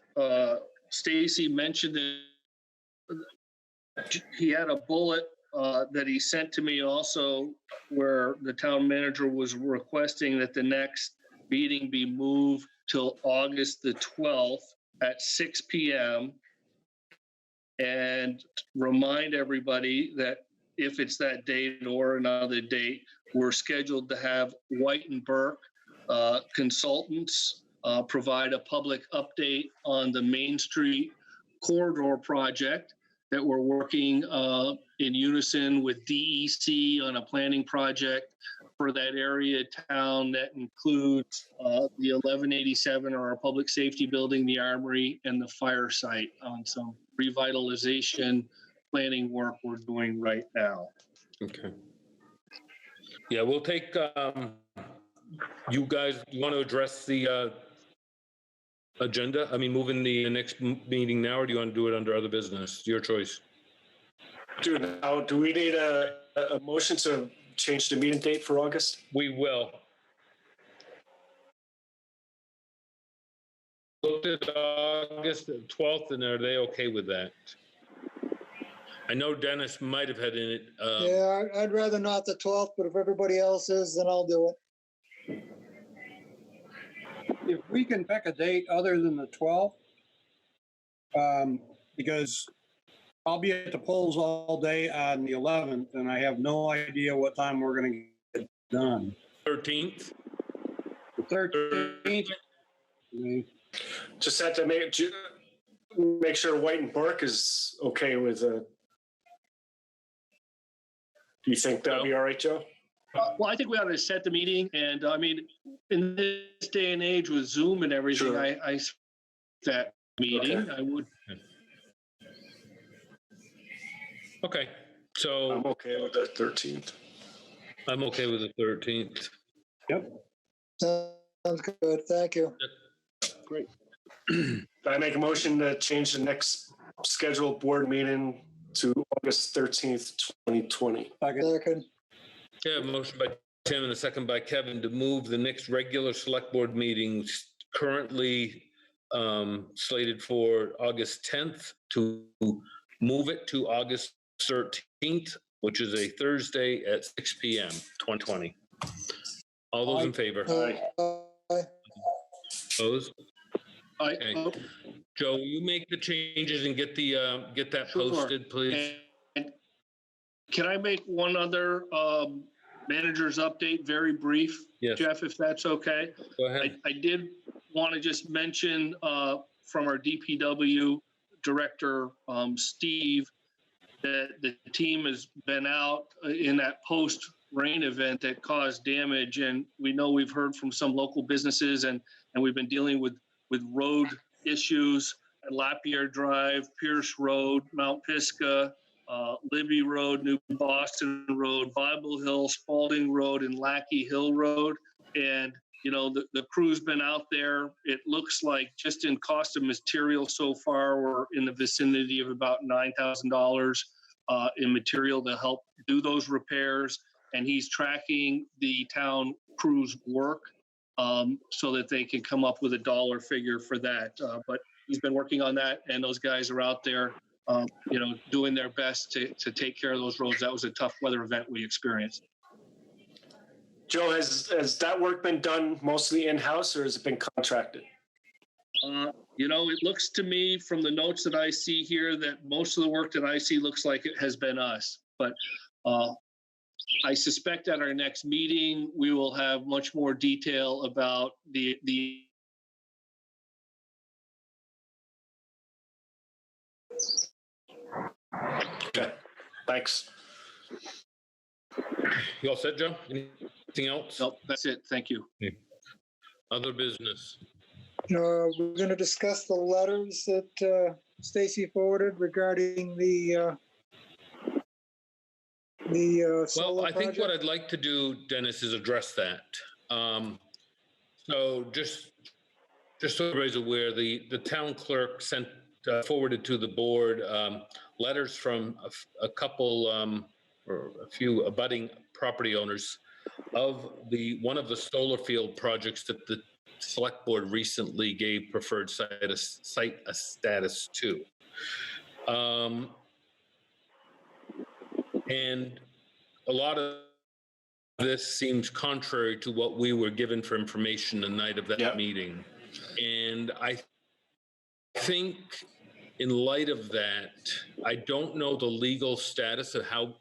Stacy mentioned that he had a bullet that he sent to me also, where the town manager was requesting that the next meeting be moved till August the 12th at 6 p.m. and remind everybody that if it's that date or another date, we're scheduled to have White and Burke consultants provide a public update on the Main Street corridor project that we're working in unison with DEC on a planning project for that area of town that includes the 1187 or our public safety building, the armory, and the fire site on some revitalization planning work we're doing right now. Okay. Yeah, we'll take, you guys, you want to address the agenda? I mean, moving the next meeting now, or do you want to do it under other business? Your choice. Do we need a motion to change the meeting date for August? We will. Looked at August 12th, and are they okay with that? I know Dennis might have had in it. Yeah, I'd rather not the 12th, but if everybody else is, then I'll do it. If we can pick a date other than the 12th, because I'll be at the polls all day on the 11th, and I have no idea what time we're going to get done. 13th? The 13th? Just have to make sure White and Burke is okay with it. Do you think that'd be all right, Joe? Well, I think we ought to set the meeting, and I mean, in this day and age with Zoom and everything, Sure. I that meeting, Okay. I would. Okay, so I'm okay with the 13th. I'm okay with the 13th. Yep. Sounds good. Thank you. Great. I make a motion to change the next scheduled board meeting to August 13th, 2020. Second. Yeah, motion by Tim and a second by Kevin to move the next regular select board meetings currently slated for August 10th to move it to August 13th, which is a Thursday at 6 p.m. 2020. All those in favor? Aye. Opposed? I, Okay. Joe, will you make the changes and get the get that Sure. posted, please? And can I make one other manager's update, very brief, Yes, Jeff, if that's okay? go ahead. I did want to just mention from our DPW director, Steve, that the team has been out in that post-rain event that caused damage. And we know we've heard from some local businesses, and we've been dealing with road issues at Lapierre Drive, Pierce Road, Mount Pisgah, Libby Road, New Boston Road, Bible Hill, Spalding Road, and Lackey Hill Road. And, you know, the crew's been out there. It looks like just in cost of material so far, we're in the vicinity of about $9,000 in material to help do those repairs. And he's tracking the town crew's work so that they can come up with a dollar figure for that. But he's been working on that, and those guys are out there, you know, doing their best to take care of those roads. That was a tough weather event we experienced. Joe, has that work been done mostly in-house or has it been contracted? You know, it looks to me from the notes that I see here that most of the work that I see looks like it has been us. But I suspect at our next meeting, we will have much more detail about the Okay, thanks. You all set, Joe? Anything else? Nope, that's it. Thank you. Other business? We're going to discuss the letters that Stacy forwarded regarding the Well, solar I think project. what I'd like to do, Dennis, is address that. So just so everybody's aware, the town clerk sent forwarded to the board letters from a couple or a few abutting property owners of one of the solar field projects that the select board recently gave preferred site a status to. And a lot of this seems contrary to what we were given for information the night of that meeting. And I think in light of that, I don't know the legal status of how,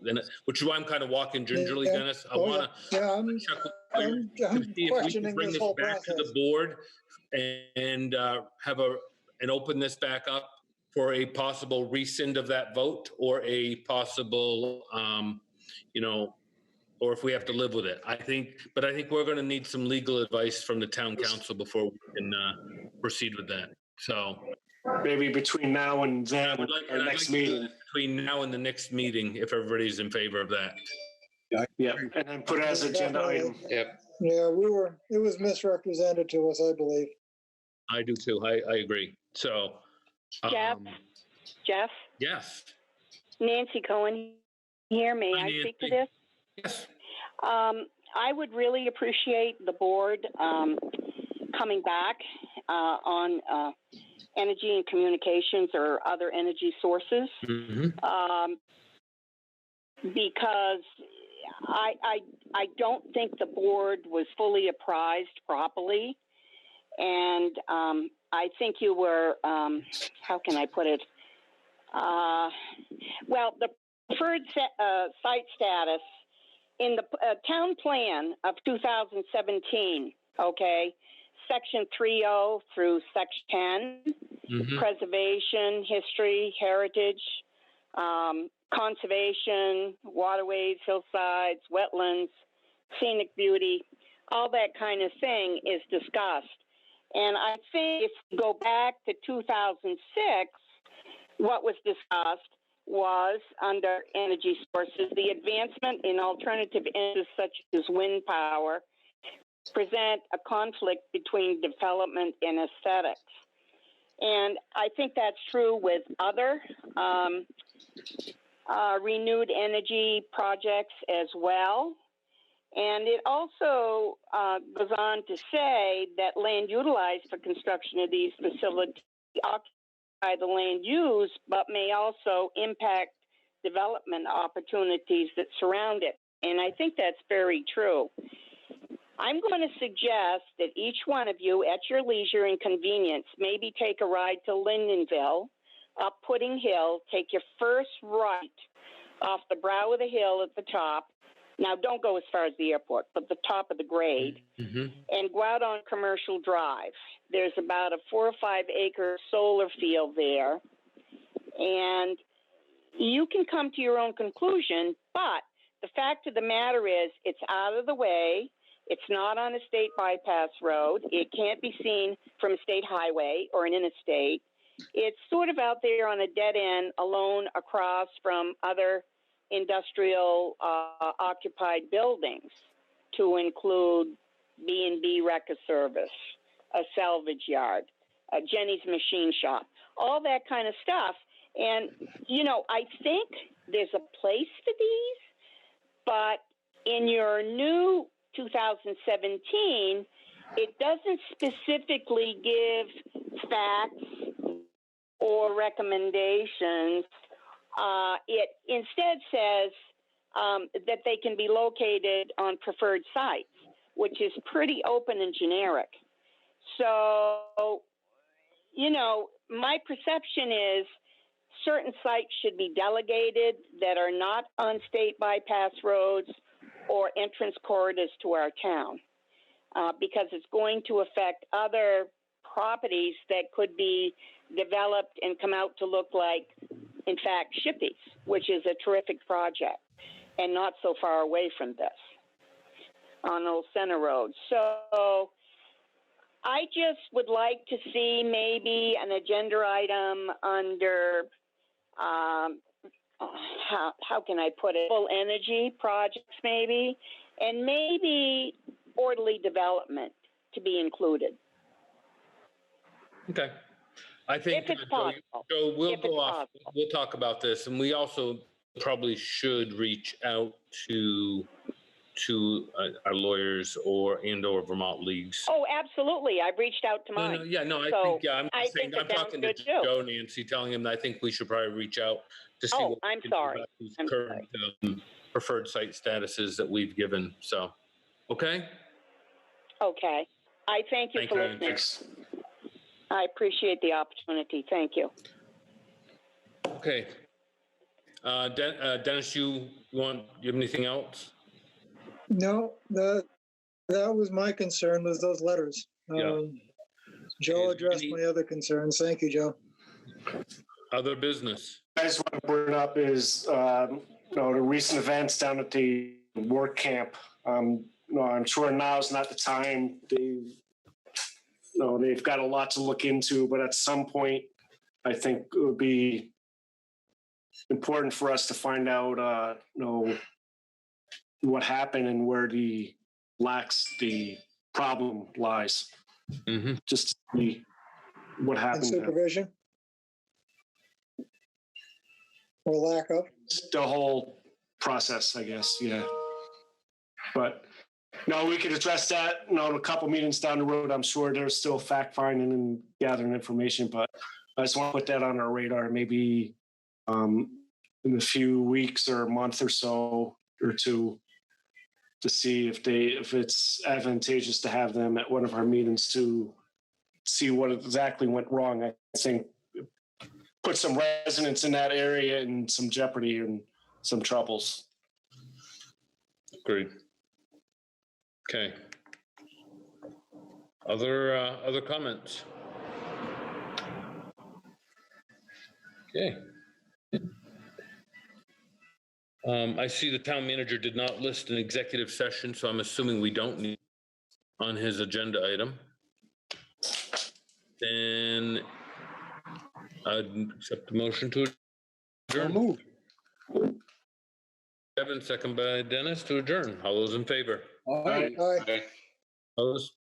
which is why I'm kind of walking gingerly, Dennis. I want to check with you to see if we can bring this back to the board and have and open this back up for a possible rescind of that vote or a possible, you know, or if we have to live with it. I think we're going to need some legal advice from the town council before we can proceed with that. So maybe between now and then, our next meeting. Between now and the next meeting, if everybody's in favor of that. Yeah, and then put it as agenda item. Yep. Yeah, it was misrepresented to us, I believe. I do too. I agree. So. Jeff? Yes. Nancy Cohen here. May I speak to this? Yes. I would really appreciate the board coming back on energy and communications or other energy sources, because I don't think the board was fully apprised properly, and I think you were how can I put it? Well, the preferred site status in the town plan of 2017, okay, section 3.0 through section 10, preservation, history, heritage, conservation, waterways, hillsides, wetlands, scenic beauty, all that kind of thing is discussed. And I think if you go back to 2006, what was discussed was under energy sources, the advancement in alternative energies such as wind power present a conflict between development and aesthetics. And I think that's true with other renewed energy projects as well. And it also goes on to say that land utilized for construction of these facilities occupy the land use, but may also impact development opportunities that surround it. And I think that's very true. I'm going to suggest that each one of you, at your leisure and convenience, maybe take a ride to Lindenville, up Pudding Hill, take your first right off the brow of the hill at the top. Now, don't go as far as the airport, but the top of the grade, and go out on Commercial Drive. There's about a 4 or 5 acre solar field there, and you can come to your own conclusion, but the fact of the matter is it's out of the way. It's not on a state bypass road. It can't be seen from a state highway or an interstate. it's sort of out there on a dead end, alone across from other industrial occupied buildings, to include B&B Wrecker Service, a salvage yard, Jenny's Machine Shop, all that kind of stuff. And, you know, I think there's a place for these, but in your new 2017, it doesn't specifically give facts or recommendations. It instead says that they can be located on preferred sites, which is pretty open and generic. So, you know, my perception is certain sites should be delegated that are not on state bypass roads or entrance corridors to our town, because it's going to affect other properties that could be developed and come out to look like, in fact, Shippey's, which is a terrific project and not so far away from this on Old Center Road. So I just would like to see maybe an agenda item under, how can I put it, full energy projects maybe, and maybe orderly development to be included. Okay. I think, If it's possible. Joe, we'll If go it's off, possible. we'll talk about this, and we also probably should reach out to our lawyers or Vermont leagues. Oh, absolutely. I've reached out to mine. Yeah, no, I So, think, yeah, I'm I just saying, think I'm that sounds talking to good, too. Joe, Nancy, telling him that I think we should probably reach out to see Oh, what we I'm can do sorry. about these I'm current preferred site statuses that we've given. So, okay? Okay. I thank you Thank for you. listening. Thanks. I appreciate the opportunity. Thank you. Okay. Dennis, you have anything else? No, that was my concern, was those letters. Yeah. Joe Is there addressed any- my other concerns. Thank you, Joe. Other business? I just want to bring up is, the recent events down at the work camp. I'm sure now's not the time. They've got a lot to look into, but at some point, I think it would be important for us to find out, what happened and where the problem lies. Mm-hmm. Just to see what And happened. supervision? Or lack of? The whole process, I guess, yeah. But no, we could address that, in a couple meetings down the road. I'm sure there's still fact finding and gathering information, but I just want to put that on our radar, maybe in a few weeks or a month or so or two, to see if it's advantageous to have them at one of our meetings to see what exactly went wrong. I think put some residents in that area in some jeopardy and some troubles. Agreed. Okay. Other comments? Okay. I see the town manager did not list an executive session, so I'm assuming we don't need on his agenda item. Then I'd accept the motion to adjourn. Move. Kevin, second by Dennis to adjourn. All those in favor? All right. All right. Opposed?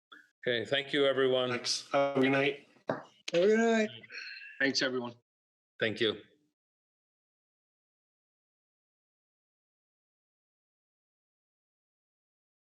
Okay, thank you, everyone. Thanks. Have a good night. Have a good night. Thanks, everyone. Thank you.